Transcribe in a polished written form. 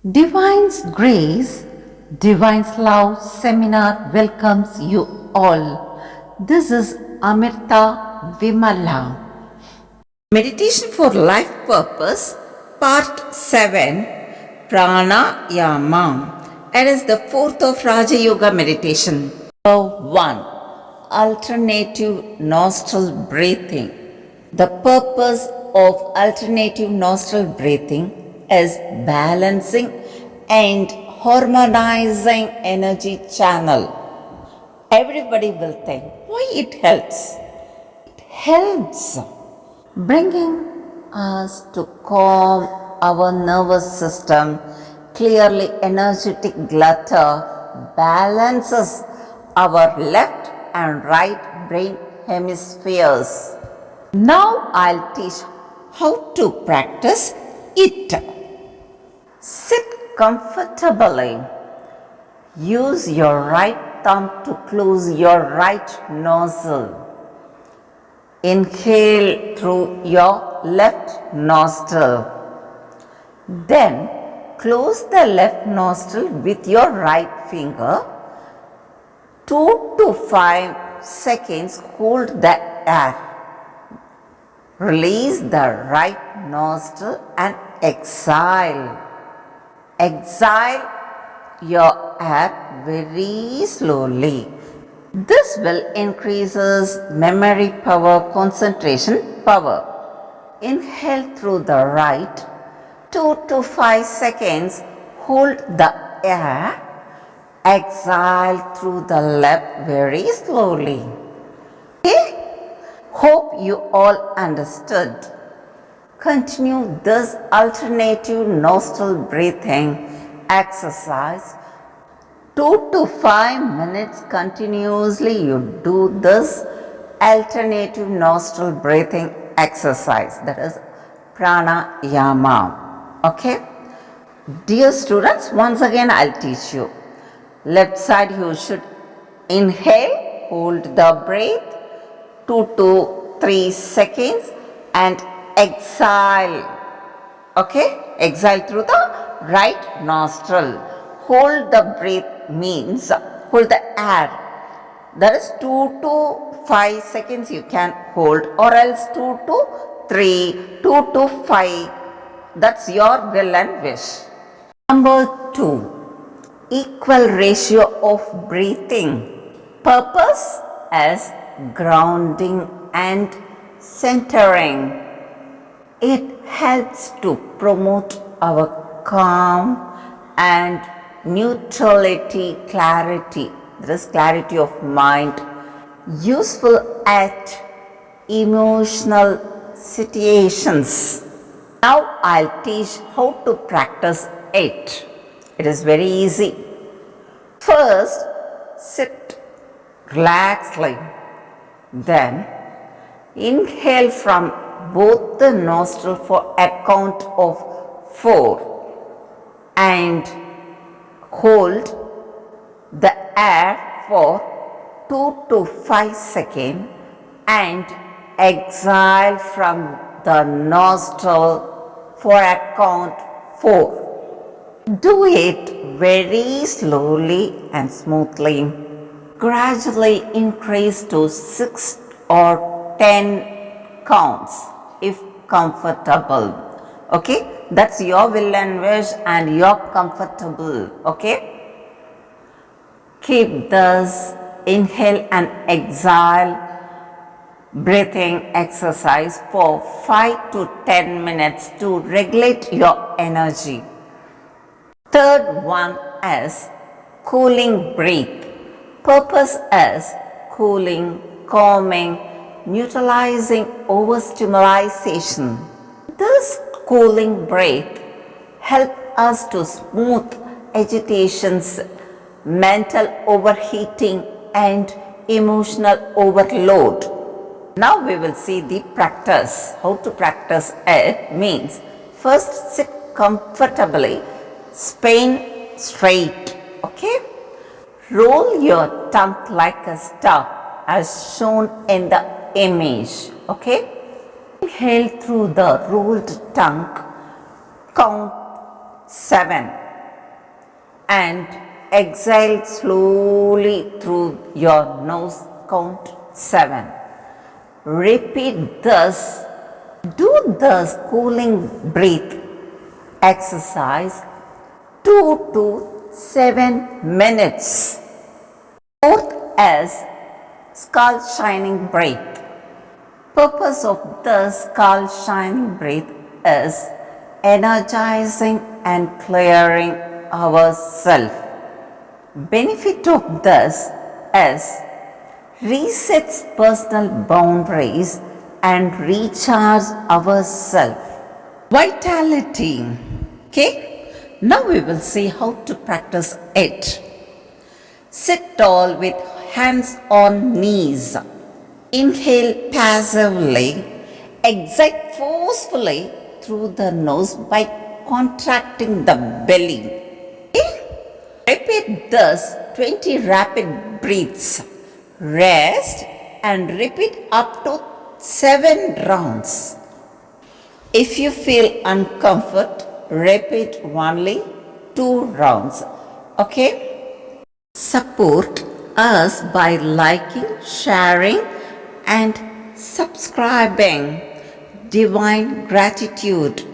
Divine's Grace, Divine's Love Seminar welcomes you all. This is AMRITA VIMALA. Meditation for Life Purpose, Part 7, Pranayama. It is the fourth of Raja Yoga meditation. 1. Alternative nostril breathing. The purpose of alternative nostril breathing is balancing and harmonizing energy channel. Everybody will think, why it helps? It helps bringing us to calm our nervous system, clearly energetic clutter, balances our left and right brain hemispheres. Now I'll teach how to practice it. Sit comfortably. Use your right thumb to close your right nostril. Inhale through your left nostril. Then close the left nostril with your right finger. 2 to 5 seconds hold the air. Release the right nostril and exhale. Exhale your air very slowly. This will increases memory power, concentration power. Inhale through the right. 2 to 5 seconds hold the air. Exhale through the left very slowly. Okay? Hope you all understood. Continue this alternative nostril breathing exercise 2 to 5 minutes continuously. You do this alternative nostril breathing exercise, that is pranayama. Okay? Dear students, once again I'll teach you. Left side you should inhale, hold the breath 2 to 3 seconds and exhale. Okay? Exhale through the right nostril. Hold the breath means hold the air. That is 2 to 5 seconds you can hold, or else 2 to 3, 2 to 5. That's your will and wish. Number 2. Equal ratio of breathing. Purpose is grounding and centering. It helps to promote our calm and neutrality, clarity. There is clarity of mind, useful at emotional situations. Now I'll teach how to practice it. It is very easy. First, sit relaxedly. Then, inhale from both the nostrils for a count of 4 and hold the air for 2 to 5 seconds and exhale from the nostril for a count 4. Do it very slowly and smoothly. Gradually increase to 6 or 10 counts if comfortable. Okay? That's your will and wish and you're comfortable. Okay? Keep this inhale and exhale breathing exercise for 5 to 10 minutes to regulate your energy. Third one is cooling breath. Purpose is cooling, calming, neutralizing overstimulation. This cooling breath helps us to smooth agitations, mental overheating and emotional overload. Now we will see the practice. How to practice it means first sit comfortably, spine straight. Okay? Roll your tongue like a star as shown in the image. Okay? Inhale through the rolled tongue. Count 7. and exhale slowly through your nose. Count 7. Repeat this. Do this cooling breath exercise 2 to 7 minutes. Fourth is skull shining breath. Purpose of the skull shining breath is energizing and clearing ourselves. Benefit of this is resets personal boundaries and recharge ourselves. Vitality. Okay, now we will see how to practice it. Sit tall with hands on knees. Inhale passively, exhale forcefully through the nose by contracting the belly. Okay? Repeat this 20 rapid breaths. Rest and repeat up to 7 rounds. If you feel uncomfortable, repeat only 2 rounds. Okay? Support us by liking, sharing, and subscribing. Divine gratitude.